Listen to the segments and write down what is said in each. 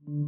Dr.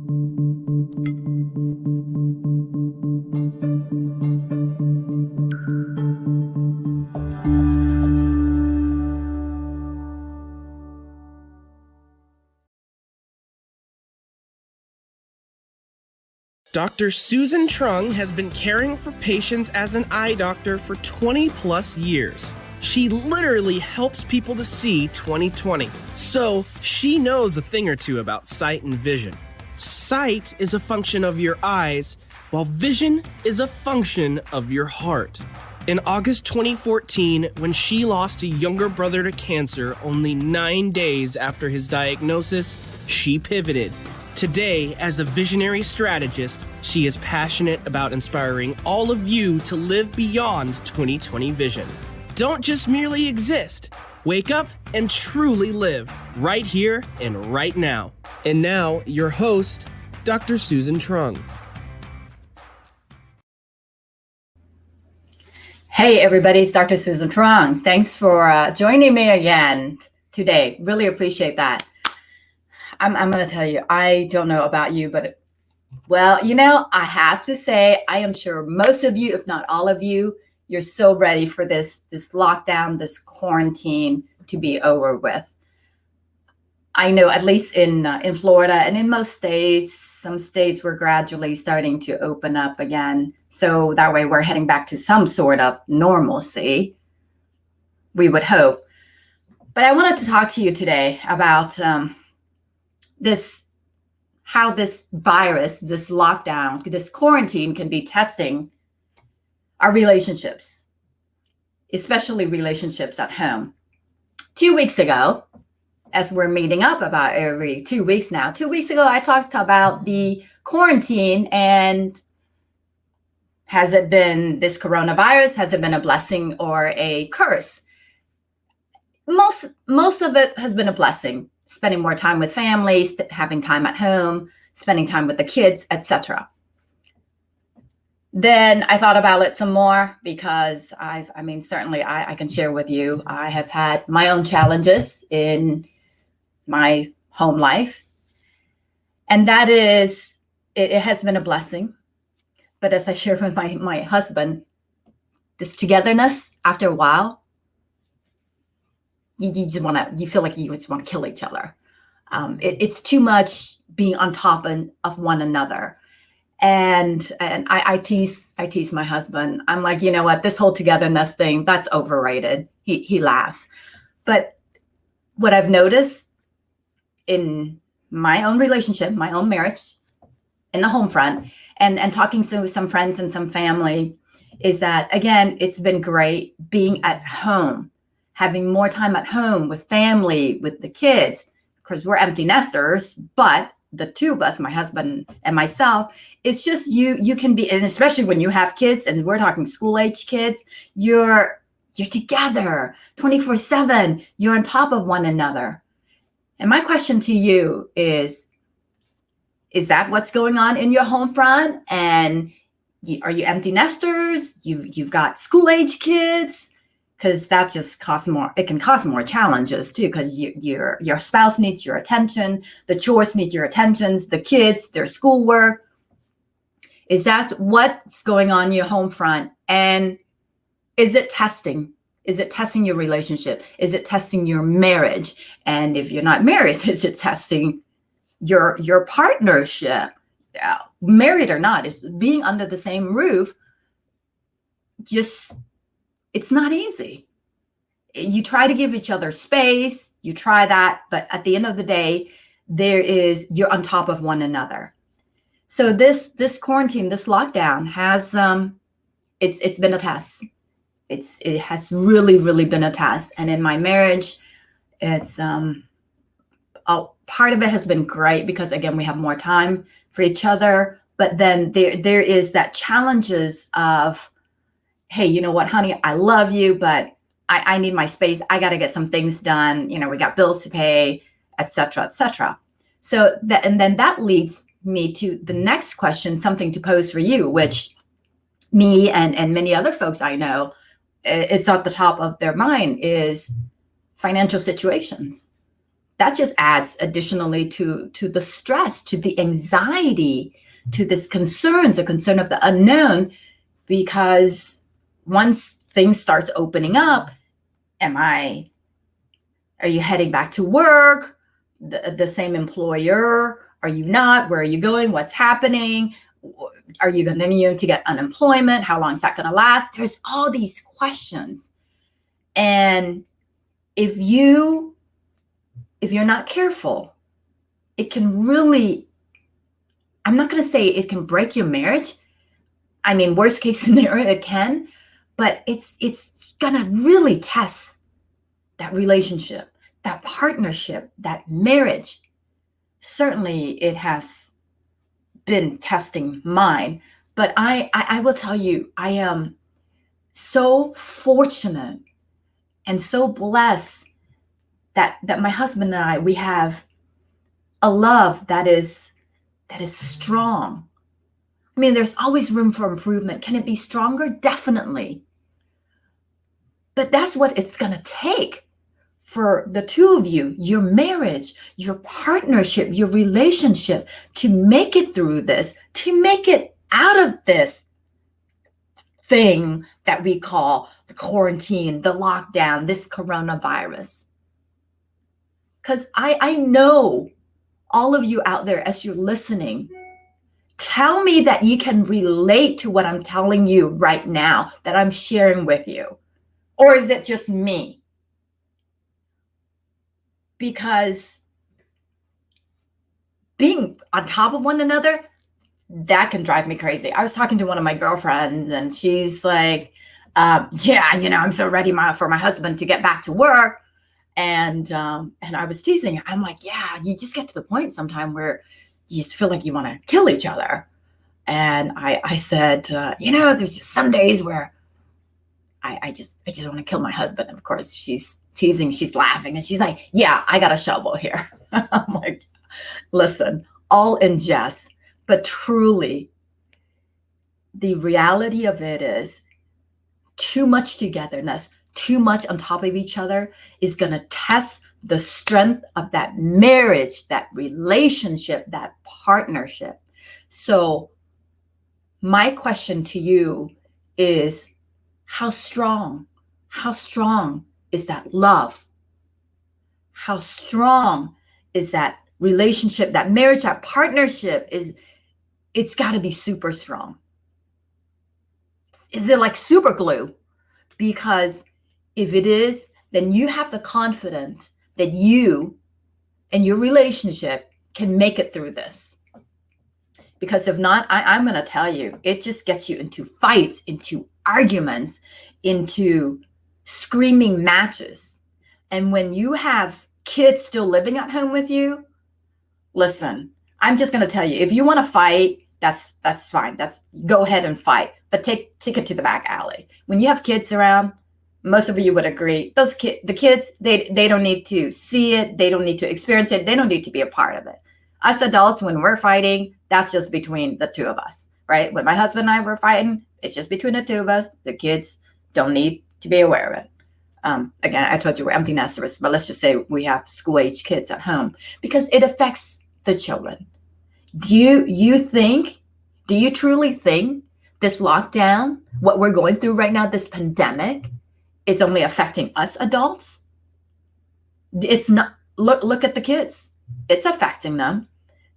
Susan Trung has been caring for patients as an eye doctor for 20 plus years. She literally helps people to see 20/20. So she knows a thing or two about sight and vision. Sight is a function of your eyes, while vision is a function of your heart. In August 2014, when she lost a younger brother to cancer only 9 days after his diagnosis, she pivoted. Today, as a visionary strategist, she is passionate about inspiring all of you to live beyond 20/20 vision. Don't just merely exist. Wake up and truly live right here and right now. And now, your host, Dr. Susan Trung. Hey everybody, it's Dr. Susan Trung. Thanks for joining me again today. Really appreciate that. I'm going to tell you, I don't know about you, but well, I have to say, I am sure most of you, if not all of you, you're so ready for this lockdown, this quarantine to be over with. I know at least in Florida and in most states, some states were gradually starting to open up again. So that way we're heading back to some sort of normalcy, we would hope. But I wanted to talk to you today about how this virus, this lockdown, this quarantine can be testing our relationships, especially relationships at home. 2 weeks ago, as we're meeting up about every 2 weeks now, 2 weeks ago, I talked about the quarantine and has it been this coronavirus? Has it been a blessing or a curse? Most of it has been a blessing. Spending more time with families, having time at home, spending time with the kids, etc. Then I thought about it some more because certainly I can share with you, I have had my own challenges in my home life. And that is, it has been a blessing. But as I shared with my husband, this togetherness after a while, you feel like you just want to kill each other. It's too much being on top of one another. And I tease my husband. I'm like, you know what, this whole togetherness thing, that's overrated. He laughs. But what I've noticed in my own relationship, my own marriage, in the home front, and talking to some friends and some family, is that, again, it's been great being at home, having more time at home with family, with the kids, because we're empty nesters, but the two of us, my husband and myself, it's just you can be, and especially when you have kids, and we're talking school-age kids, you're together 24/7. You're on top of one another. And my question to you is that what's going on in your home front? And are you empty nesters? You've got school-age kids? Because that just costs more. It can cause more challenges too, because your spouse needs your attention, the chores need your attentions, the kids, their schoolwork. Is that what's going on in your home front? And is it testing? Is it testing your relationship? Is it testing your marriage? And if you're not married, is it testing your partnership? Married or not, is being under the same roof it's not easy. You try to give each other space, you try that, but at the end of the day, you're on top of one another. So this quarantine, this lockdown has it's been a test. It has really, really been a test. And in my marriage, it's part of it has been great because, again, we have more time for each other. But then there is that challenges of, hey, you know what, honey, I love you, but I need my space. I got to get some things done. We got bills to pay, et cetera, et cetera. So then that leads me to the next question, something to pose for you, which me and many other folks I know, it's at the top of their mind, is financial situations. that just adds additionally to the stress, to the anxiety, to this concerns, a concern of the unknown, because once things starts opening up, are you heading back to work? The same employer? Are you not? Where are you going? What's happening? Are you going to get unemployment? How long is that going to last? There's all these questions. And if you're not careful, it can really, I'm not going to say it can break your marriage. I mean, worst case scenario, it can, but it's going to really test that relationship, that partnership, that marriage. Certainly it has been testing mine, but I will tell you, I am so fortunate and so blessed that my husband and I, we have a love that is strong. I mean, there's always room for improvement. Can it be stronger? Definitely. But that's what it's going to take for the two of you, your marriage, your partnership, your relationship, to make it through this, to make it out of this thing that we call the quarantine, the lockdown, this coronavirus. Because I know all of you out there, as you're listening, tell me that you can relate to what I'm telling you right now, that I'm sharing with you. Or is it just me? Because being on top of one another, that can drive me crazy. I was talking to one of my girlfriends and she's like, yeah, I'm so ready for my husband to get back to work. And I was teasing her. I'm like, yeah, you just get to the point sometime where you just feel like you want to kill each other. And I said, there's just some days where I just want to kill my husband. And of course, she's teasing, she's laughing, and she's like, yeah, I got a shovel here. I'm like, listen, all in jest, but truly, the reality of it is too much togetherness, too much on top of each other is going to test the strength of that marriage, that relationship, that partnership. So my question to you is, how strong is that love? How strong is that relationship, that marriage, that partnership? It's got to be super strong. Is it like super glue? Because if it is, then you have the confidence that you and your relationship can make it through this. Because if not, I'm going to tell you, it just gets you into fights, into arguments, into screaming matches. And when you have kids still living at home with you, listen, I'm just going to tell you, if you want to fight, that's fine. Go ahead and fight, but take it to the back alley. When you have kids around, most of you would agree, the kids, they don't need to see it. They don't need to experience it. They don't need to be a part of it. Us adults, when we're fighting, that's just between the two of us, right? When my husband and I were fighting, it's just between the two of us. The kids don't need to be aware of it. Again, I told you we're empty nesters, but let's just say we have school-age kids at home, because it affects the children. Do you truly think this lockdown, what we're going through right now, this pandemic, is only affecting us adults? It's not. Look at the kids. It's affecting them.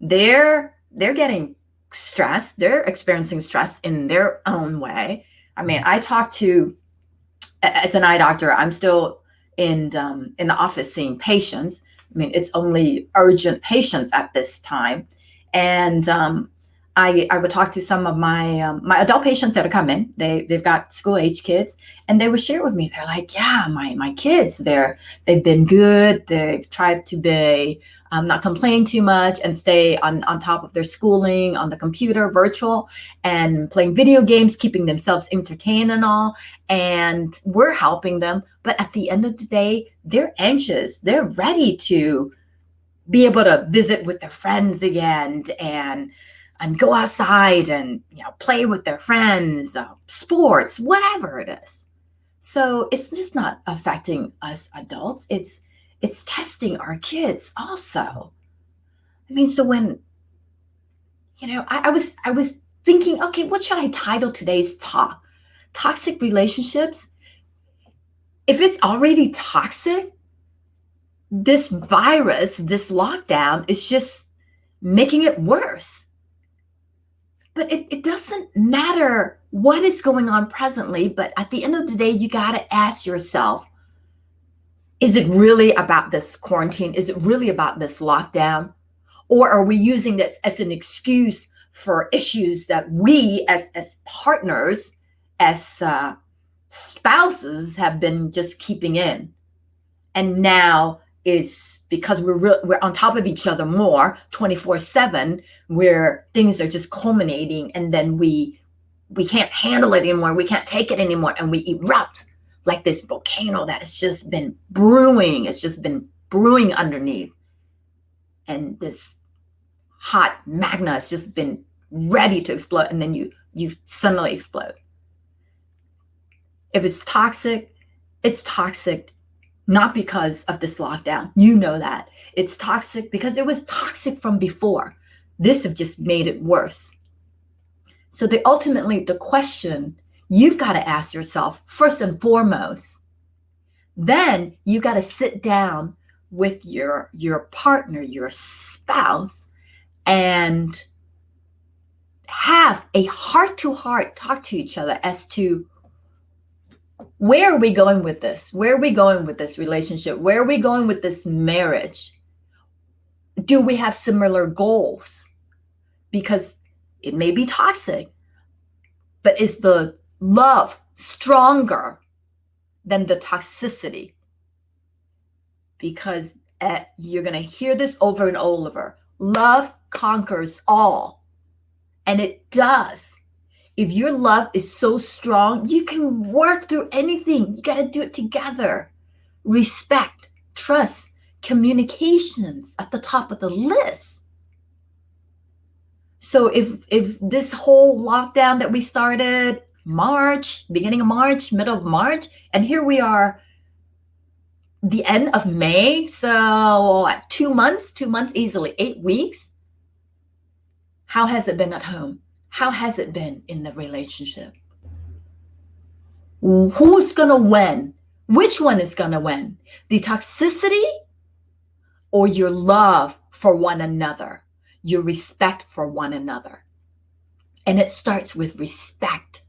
They're getting stressed. They're experiencing stress in their own way. I mean, I talk to, as an eye doctor, I'm still in the office seeing patients. I mean, it's only urgent patients at this time. And I would talk to some of my adult patients that are coming. They've got school age kids, and they would share with me. They're like, yeah, my kids, they've been good. They've tried to be not complain too much and stay on top of their schooling on the computer, virtual, and playing video games, keeping themselves entertained and all. And we're helping them. But at the end of the day, they're anxious. They're ready to be able to visit with their friends again and go outside and play with their friends, sports, whatever it is. So it's just not affecting us adults. it's testing our kids also. I mean, so when, I was thinking, okay, what should I title today's talk? Toxic relationships. If it's already toxic, this virus, this lockdown is just making it worse. But it doesn't matter what is going on presently, but at the end of the day, you got to ask yourself, is it really about this quarantine? Is it really about this lockdown? Or are we using this as an excuse for issues that we as partners, as spouses have been just keeping in? And now it's because we're on top of each other more 24/7, where things are just culminating, and then we can't handle it anymore. We can't take it anymore, and we erupt like this volcano that has just been brewing. It's just been brewing underneath, and this hot magma has just been ready to explode, and then you suddenly explode. If it's toxic not because of this lockdown. You know that. It's toxic because it was toxic from before. This have just made it worse. So ultimately, the question you've got to ask yourself, first and foremost, then you got to sit down with your partner, your spouse, and have a heart-to-heart talk to each other as to, where are we going with this? Where are we going with this relationship? Where are we going with this marriage? Do we have similar goals? Because it may be toxic, but is the love stronger than the toxicity? Because you're going to hear this over and over. Love conquers all. And it does. If your love is so strong, you can work through anything. You got to do it together. Respect, trust, communications at the top of the list. So if this whole lockdown that we started beginning of March, middle of March, and here we are, the end of May, so 2 months easily, 8 weeks. How has it been at home? How has it been in the relationship? Who's going to win? Which one is going to win? The toxicity or your love for one another, your respect for one another? And it starts with respect.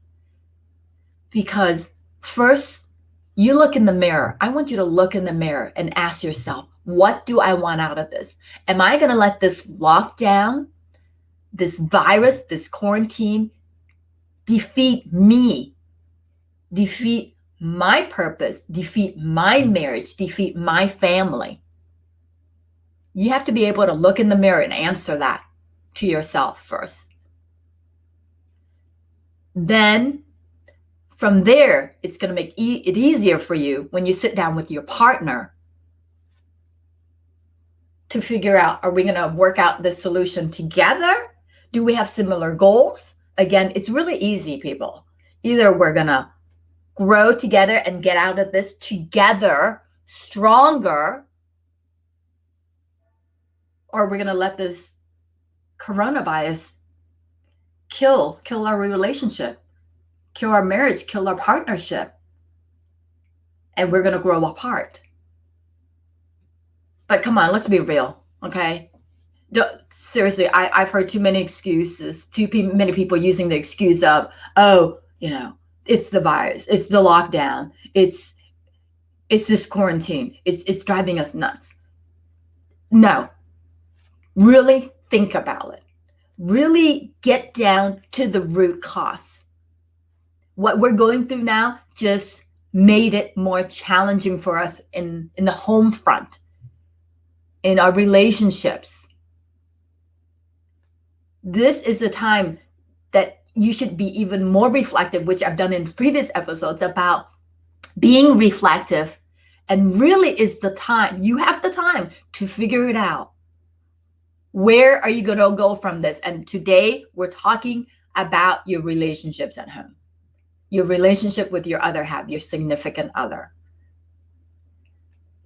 Because first, you look in the mirror. I want you to look in the mirror and ask yourself, what do I want out of this? Am I going to let this lockdown, this virus, this quarantine defeat me, defeat my purpose, defeat my marriage, defeat my family? You have to be able to look in the mirror and answer that to yourself first. Then from there, it's going to make it easier for you when you sit down with your partner to figure out, are we going to work out this solution together? Do we have similar goals? Again, it's really easy, people. Either we're going to grow together and get out of this together, stronger, or we're going to let this coronavirus kill our relationship, kill our marriage, kill our partnership, and we're going to grow apart. But come on, let's be real, okay? Seriously, I've heard too many excuses, many people using the excuse of, it's the virus, it's the lockdown, it's this quarantine, it's driving us nuts. No, really think about it. Really get down to the root cause. What we're going through now just made it more challenging for us in the home front, in our relationships. This is the time that you should be even more reflective, which I've done in previous episodes about being reflective. And really is the time, you have the time to figure it out. Where are you going to go from this? And today we're talking about your relationships at home, your relationship with your other half, your significant other.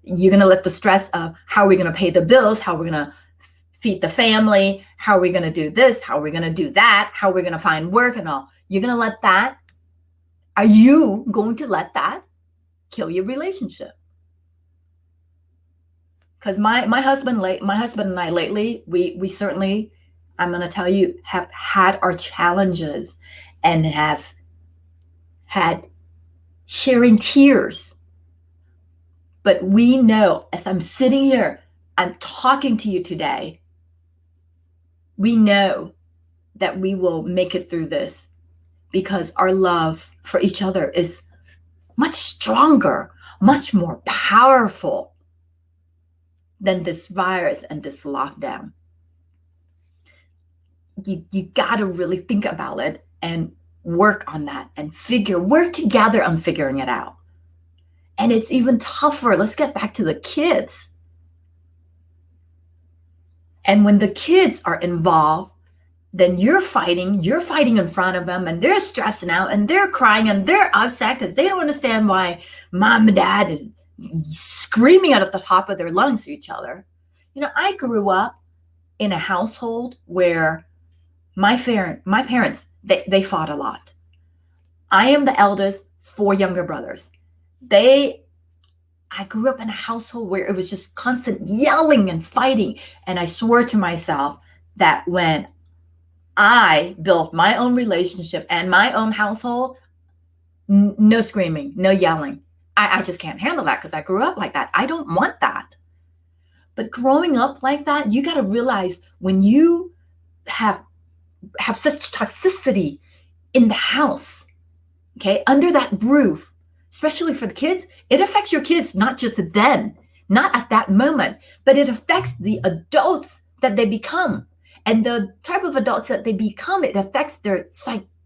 You're going to let the stress of how are we going to pay the bills, how we're going to feed the family, how are we going to do this, how are we going to do that, how are we going to find work and all. You're going to let that, are you going to let that kill your relationship? Because my husband and I lately, we certainly, I'm going to tell you, have had our challenges and have had sharing tears. But we know, as I'm sitting here, I'm talking to you today, we know that we will make it through this because our love for each other is much stronger, much more powerful than this virus and this lockdown. You got to really think about it and work on that and work together on figuring it out. And it's even tougher. Let's get back to the kids. And when the kids are involved, then you're fighting in front of them, and they're stressing out and they're crying and they're upset because they don't understand why mom and dad is screaming out at the top of their lungs to each other. I grew up in a household where my parents, they fought a lot. I am the eldest, 4 younger brothers. I grew up in a household where it was just constant yelling and fighting. And I swore to myself that when I built my own relationship and my own household, no screaming, no yelling. I just can't handle that because I grew up like that. I don't want that. But growing up like that, you got to realize when you have such toxicity in the house, okay, under that roof, especially for the kids, it affects your kids, not just then, not at that moment, but it affects the adults that they become. And the type of adults that they become, it affects their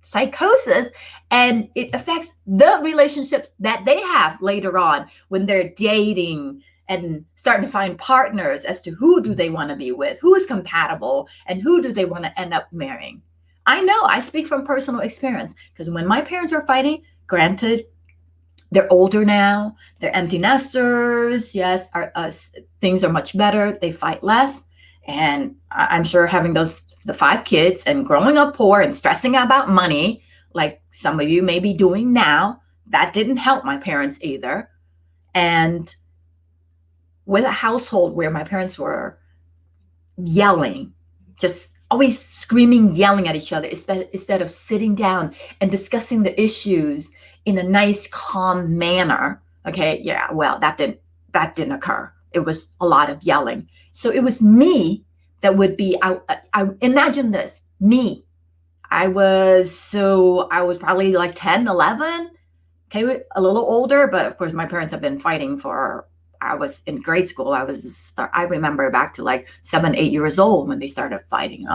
psychosis, and it affects the relationships that they have later on when they're dating and starting to find partners as to who do they want to be with, who is compatible, and who do they want to end up marrying. I know, I speak from personal experience, because when my parents were fighting, granted, they're older now, they're empty nesters, yes, things are much better, they fight less. And I'm sure having the 5 kids and growing up poor and stressing about money, like some of you may be doing now, that didn't help my parents either. And with a household where my parents were yelling, just always screaming, yelling at each other, instead of sitting down and discussing the issues in a nice, calm manner. Okay, yeah, well, that didn't occur. It was a lot of yelling. So it was me that would be, I imagine this, me. I was probably like 10, 11, okay, a little older, but of course my parents have been fighting I was in grade school. I remember back to like 7, 8 years old when they started fighting,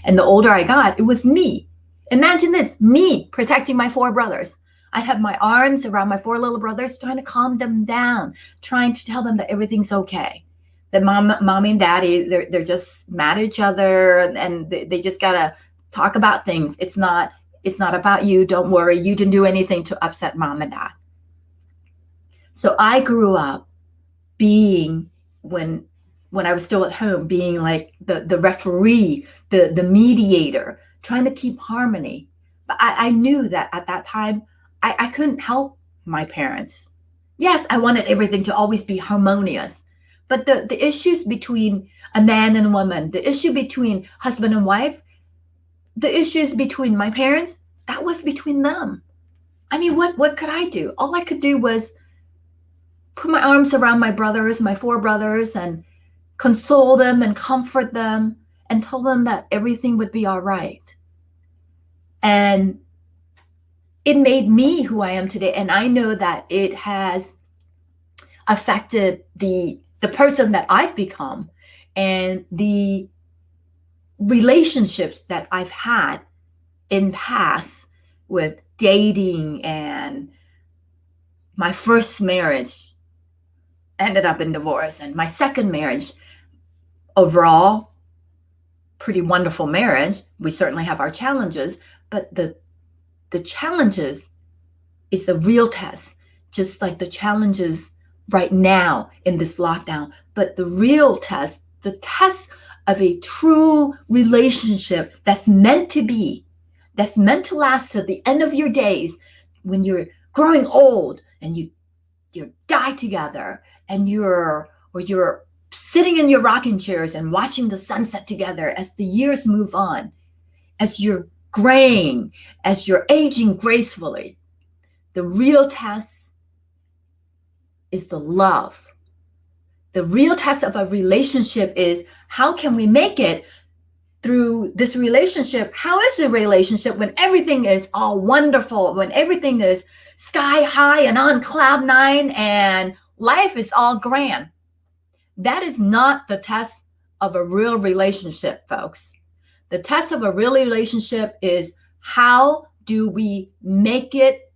And the older I got, it was me. Imagine this, me protecting my 4 brothers. I'd have my arms around my 4 little brothers, trying to calm them down, trying to tell them that everything's okay. That mommy and daddy, they're just mad at each other, and they just gotta talk about things. It's not about you. Don't worry. You didn't do anything to upset mom and dad. So I grew up being, when I was still at home, being like the referee, the mediator, trying to keep harmony. But I knew that at that time, I couldn't help my parents. Yes, I wanted everything to always be harmonious. But the issues between a man and a woman, the issue between husband and wife, the issues between my parents, that was between them. I mean, what could I do? All I could do was put my arms around my brothers, my 4 brothers, and console them and comfort them and tell them that everything would be all right. And it made me who I am today. And I know that it has affected the person that I've become and the relationships that I've had in past with dating, and my first marriage ended up in divorce, and my second marriage, overall, pretty wonderful marriage. We certainly have our challenges, but the challenges is a real test, just like the challenges right now in this lockdown. But the real test, the test of a true relationship that's meant to be, that's meant to last to the end of your days, when you're growing old and you die together, and you're sitting in your rocking chairs and watching the sunset together as the years move on, as you're graying, as you're aging gracefully. The real test is the love. The real test of a relationship is, how can we make it through this relationship? How is the relationship when everything is all wonderful, when everything is sky high and on cloud nine and life is all grand? That is not the test of a real relationship, folks. The test of a real relationship is, how do we make it?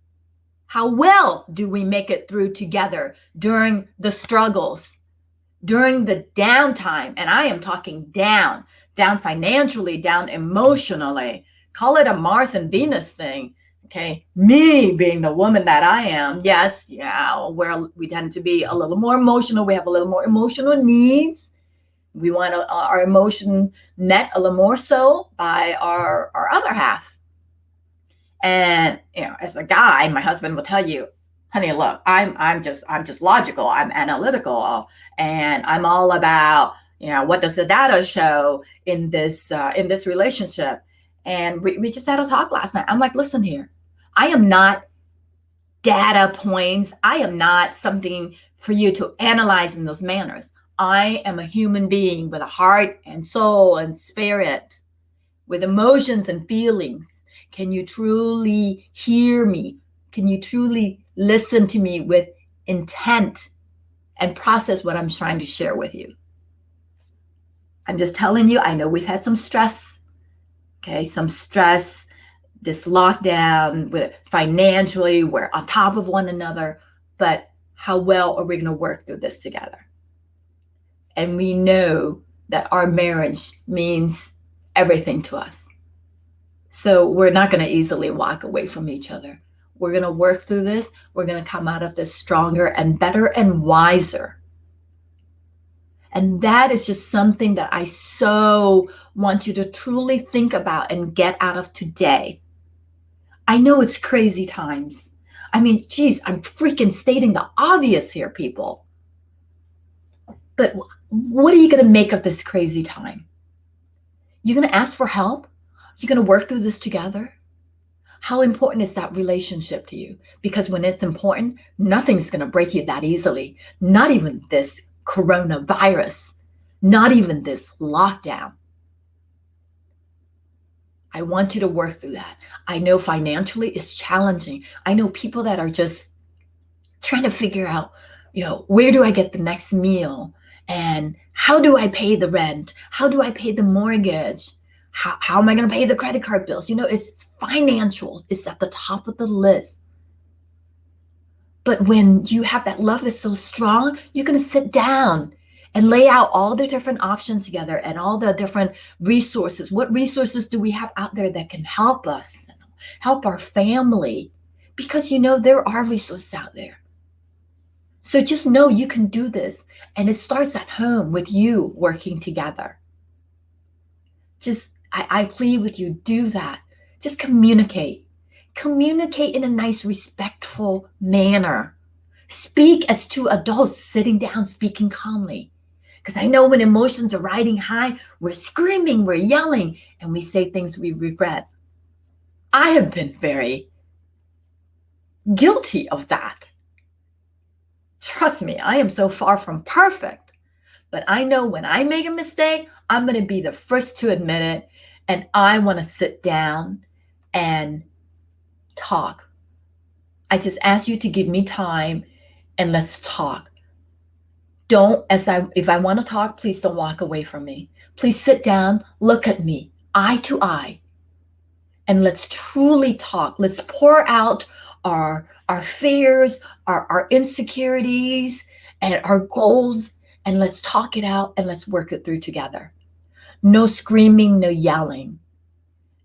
How well do we make it through together during the struggles, during the downtime? And I am talking down financially, down emotionally. Call it a Mars and Venus thing. Okay. Me being the woman that I am. Yes. Yeah. We tend to be a little more emotional. We have a little more emotional needs. We want our emotion met a little more so by our other half. And, as a guy, my husband will tell you, honey, look, I'm just logical. I'm analytical, and I'm all about, what does the data show in this relationship? And we just had a talk last night. I'm like, listen here, I am not data points. I am not something for you to analyze in those manners. I am a human being with a heart and soul and spirit, with emotions and feelings. Can you truly hear me? Can you truly listen to me with intent and process what I'm trying to share with you? I'm just telling you, I know we've had some stress, okay? Some stress, this lockdown, with financially, we're on top of one another, but how well are we going to work through this together? And we know that our marriage means everything to us. So we're not going to easily walk away from each other. We're going to work through this. We're going to come out of this stronger and better and wiser. And that is just something that I so want you to truly think about and get out of today. I know it's crazy times. I mean, geez, I'm freaking stating the obvious here, people. But what are you going to make of this crazy time? You're going to ask for help? You're going to work through this together? How important is that relationship to you? Because when it's important, nothing's going to break you that easily. Not even this coronavirus. Not even this lockdown. I want you to work through that. I know financially it's challenging. I know people that are just trying to figure out, where do I get the next meal? And how do I pay the rent? How do I pay the mortgage? How am I going to pay the credit card bills? It's financial. It's at the top of the list. But when you have that love that's so strong, you're going to sit down and lay out all the different options together and all the different resources. What resources do we have out there that can help us, help our family? Because there are resources out there. So just know you can do this. And it starts at home with you working together. I plead with you, do that. Just communicate. Communicate in a nice, respectful manner. Speak as two adults sitting down, speaking calmly. Because I know when emotions are riding high, we're screaming, we're yelling, and we say things we regret. I have been very guilty of that. Trust me, I am so far from perfect. But I know when I make a mistake, I'm going to be the first to admit it. And I want to sit down and talk. I just ask you to give me time and let's talk. If I want to talk, please don't walk away from me. Please sit down, look at me, eye to eye, and let's truly talk. Let's pour out our fears, our insecurities, and our goals, and let's talk it out and let's work it through together. No screaming, no yelling,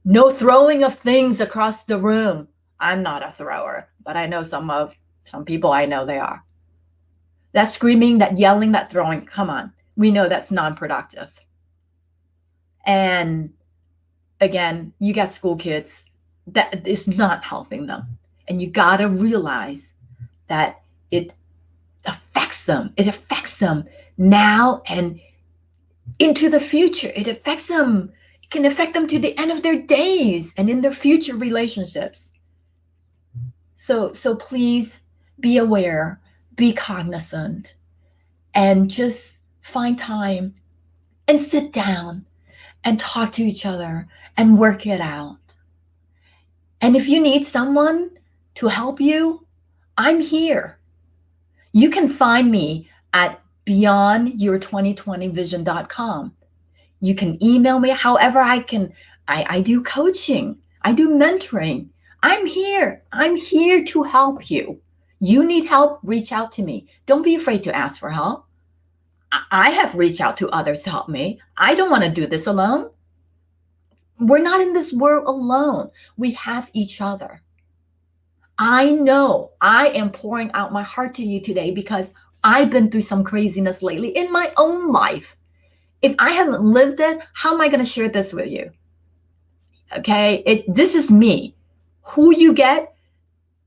no throwing of things across the room. I'm not a thrower, but I know some people I know they are. That screaming, that yelling, that throwing, come on. We know that's non-productive. And again, you got school kids, that is not helping them. And you got to realize that it affects them. It affects them now and into the future. It affects them. It can affect them to the end of their days and in their future relationships. So please be aware, be cognizant, and just find time and sit down and talk to each other and work it out. And if you need someone to help you, I'm here. You can find me at beyondyour2020vision.com. You can email me however I can. I do coaching. I do mentoring. I'm here. I'm here to help you. You need help, reach out to me. Don't be afraid to ask for help. I have reached out to others to help me. I don't want to do this alone. We're not in this world alone. We have each other. I know I am pouring out my heart to you today because I've been through some craziness lately in my own life. If I haven't lived it, how am I going to share this with you? Okay, this is me. Who you get,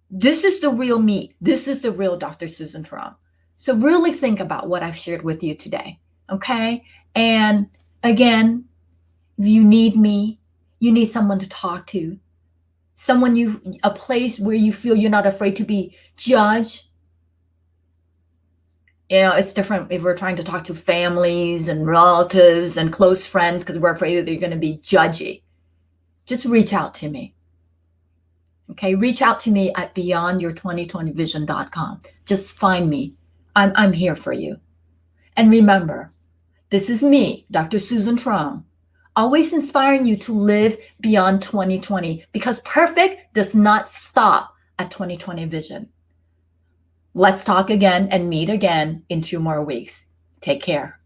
this is the real me. This is the real Dr. Susan Truong. So really think about what I've shared with you today, okay? And again, if you need me, you need someone to talk to, a place where you feel you're not afraid to be judged. It's different if we're trying to talk to families and relatives and close friends because we're afraid that they're going to be judgy. Just reach out to me. Okay, reach out to me at beyondyour2020vision.com. Just find me. I'm here for you. And remember, this is me, Dr. Susan Truong, always inspiring you to live beyond 2020 because perfect does not stop at 2020 vision. Let's talk again and meet again in 2 more weeks. Take care.